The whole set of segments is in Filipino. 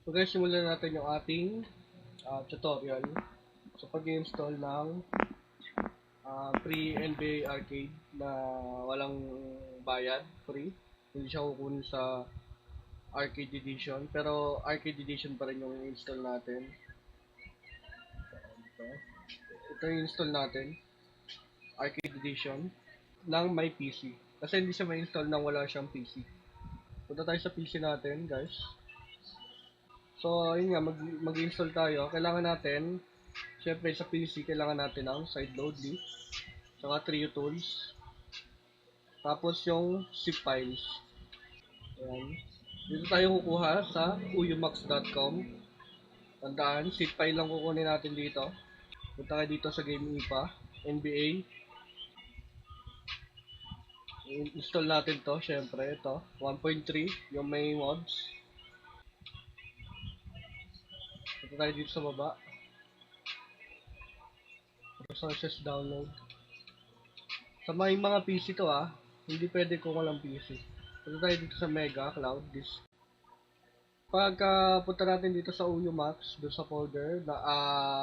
So guys, simulan natin yung ating tutorial sa pag-install ng free NBA Arcade na walang bayad, free. Hindi siya kukunin sa Arcade Edition, pero Arcade Edition pa rin yung install natin. Ito yung install natin, Arcade Edition ng may PC. Kasi hindi siya ma-install nang wala siyang PC. Punta tayo sa PC natin, guys. So, yun nga, mag-install tayo. Kailangan natin, syempre sa PC, kailangan natin ng side loadly, saka Trio Tools, tapos yung zip files. Ayan. Dito tayo kukuha sa uyumax.com. Tandaan, zip file lang kukunin natin dito. Punta kayo dito sa Game IPA, NBA. Install natin to, syempre, ito. 1.3, yung may mods. Punta tayo dito sa baba. Resources download. Sa may mga PC to hindi pwede kung walang PC. Punta tayo dito sa Mega Cloud Disk. Pagka punta natin dito sa Uyumax, doon sa folder na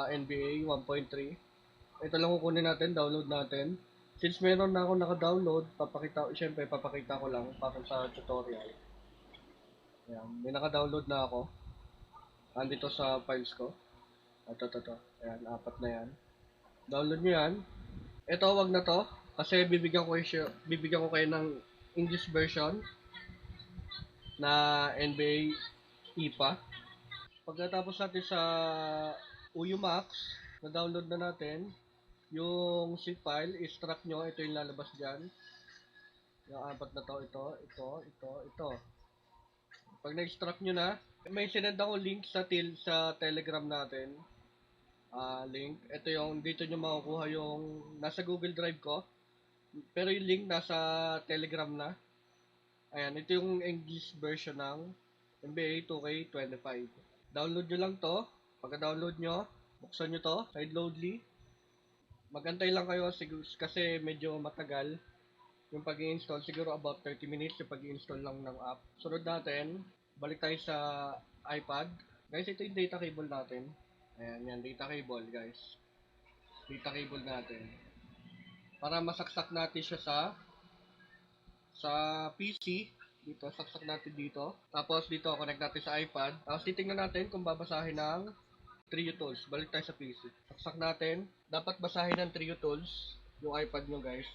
NBA 1.3. Ito lang kukunin natin, download natin. Since meron na ako naka-download, syempre papakita ko lang para sa tutorial. Ayan, may naka-download na ako. Andito sa files ko. Ito. Ayan, 4 na yan. Download nyo yan. Ito, wag na to. Kasi bibigyan ko kayo ng English version na NBA IPA. Pagkatapos natin sa Uyumax, na-download na natin yung zip file, extract nyo. Ito yung lalabas dyan. Yung 4 na to, ito. Pag na-extract nyo na, may sinend ako link sa Telegram natin. Link. Ito yung dito nyo makukuha yung nasa Google Drive ko. Pero yung link nasa Telegram na. Ayan, ito yung English version ng NBA 2K25. Download nyo lang to. Pagka-download nyo, buksan nyo to, side loadly. Magantay lang kayo kasi medyo matagal yung pag-i-install. Siguro about 30 minutes yung pag-i-install lang ng app. Sunod natin, balik tayo sa iPad. Guys, ito yung data cable natin. Ayan, yan, data cable guys. Data cable natin. Para masaksak natin siya sa PC. Dito, saksak natin dito. Tapos dito, connect natin sa iPad. Tapos titingnan natin kung babasahin ng Trio Tools. Balik tayo sa PC. Saksak natin. Dapat basahin ng Trio Tools yung iPad nyo guys.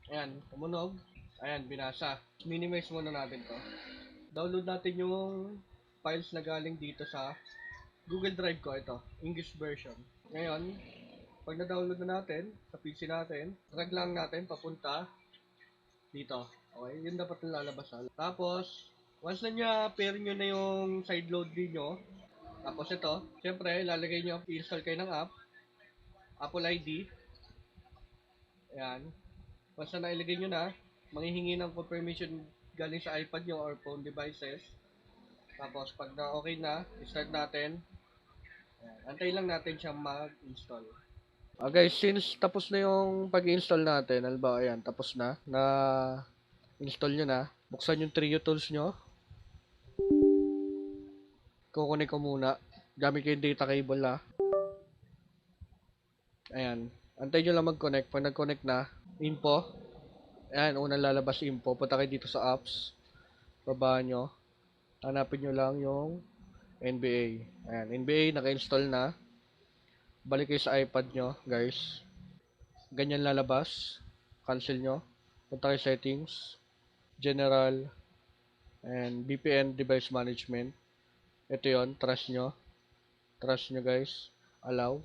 Ayan, tumunog. Ayan, binasa. Minimize muna natin to. Download natin yung files na galing dito sa Google Drive ko. Ito, English version. Ngayon, pag na-download na natin sa PC natin, drag lang natin papunta dito. Okay, yun dapat yung lalabas. Tapos, once na niya pair nyo na yung side load nyo, tapos ito, syempre, lalagay nyo, i-install kayo ng app, Apple ID. Ayan. Once na nailagay nyo na, manghihingi ng confirmation galing sa iPad nyo or phone devices. Tapos, pag na okay na, start natin. Ayan. Antay lang natin siyang mag-install. Guys, since tapos na yung pag-install natin, halimbawa, ayan, tapos na install nyo na, buksan yung Trio Tools nyo. Kukunin ko muna. Gamit ko yung data cable Ayan. Antay nyo lang mag-connect. Pag nag-connect na, info. Ayan, unang lalabas info. Punta kayo dito sa apps. Baba nyo. Hanapin nyo lang yung NBA. Ayan, NBA, naka-install na. Balik kayo sa iPad nyo, guys. Ganyan lalabas. Cancel nyo. Punta kayo settings. General. And VPN device management. Ito yon, trust nyo. Trust nyo guys. Allow.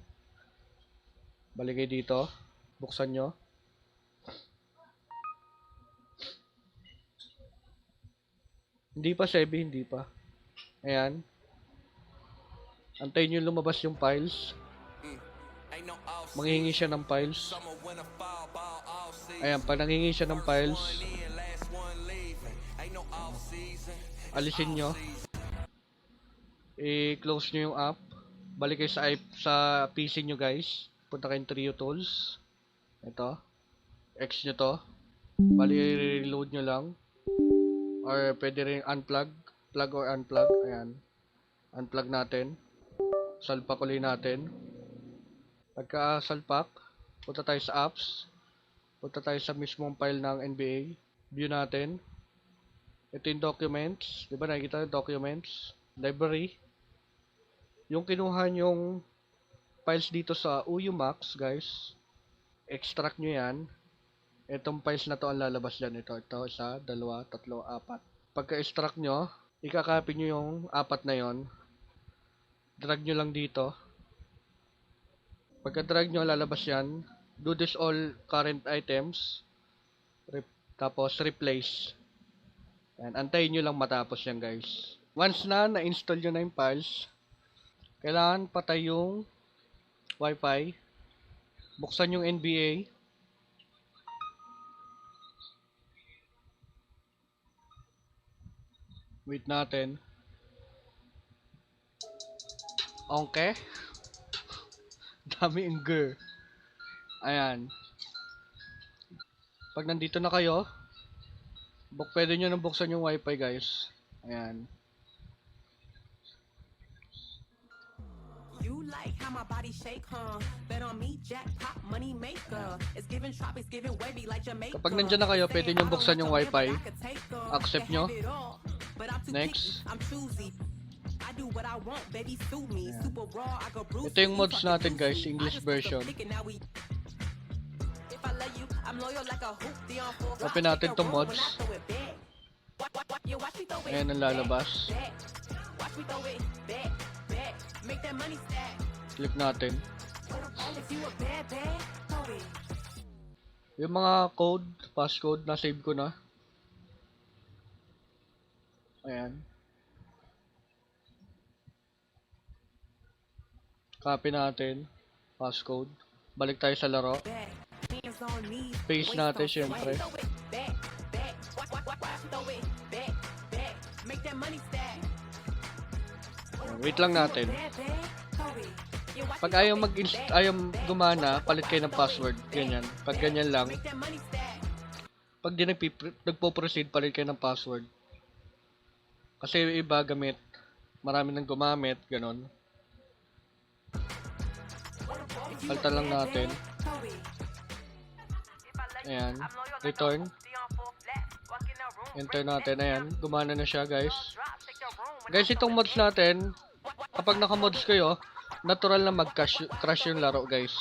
Balik kayo dito. Buksan nyo. Hindi pa, Sebi, hindi pa. Ayan. Antayin nyo lumabas yung files. Manghihingi siya ng files. Ayan, pag nanghingi siya ng files, alisin nyo. I-close nyo yung app. Balik kayo sa PC nyo guys. Punta kayong Trio Tools. Ito. X nyo to. Balik i-reload nyo lang. Or pwede rin unplug. Plug or unplug. Ayan. Unplug natin. Salpak ulit natin. Pagka salpak, punta tayo sa apps. Punta tayo sa mismong file ng NBA. View natin. Ito yung documents. Diba nakikita yung documents? Library. Yung kinuha yung files dito sa UUMax, guys. Extract nyo yan. Itong files na to ang lalabas dyan. Ito, 1, 2, 3, 4. Pagka-extract nyo, ikakopy nyo yung 4 na yon. Drag nyo lang dito. Pagka-drag nyo, lalabas yan. Do this all current items. Tapos, replace. Yan. Antayin nyo lang matapos yan, guys. Once na-install nyo na yung files, kailangan patay yung Wi-Fi. Buksan yung NBA. Wait natin. Okay. Dami ingger. Ayan. Pag nandito na kayo, pwede nyo nang buksan yung wifi, guys. Ayan. You like how my body shake, huh? Bet on me, jackpot, money maker. It's giving tropics, giving wavy like Jamaica. Kapag nandyan na kayo, pwede nyo buksan yung wifi. Accept nyo. Next. Ito yung mods natin, guys, English version. Open natin itong mods. Ayan ang lalabas. Click natin. Yung mga code, passcode, na-save ko na. Ayan. Copy natin. Passcode. Balik tayo sa laro. Paste natin, syempre. Wait lang natin. Pag ayaw gumana, palit kayo ng password. Ganyan. Pag ganyan lang. Pag di nagpo-proceed, palit kayo ng password. Kasi yung iba gamit. Marami nang gumamit. Ganon. Palitan lang natin. Ayan. Return. Enter natin. Ayan. Gumana na siya, guys. Guys, itong mods natin, kapag naka-mods kayo, natural na mag-crash yung laro, guys.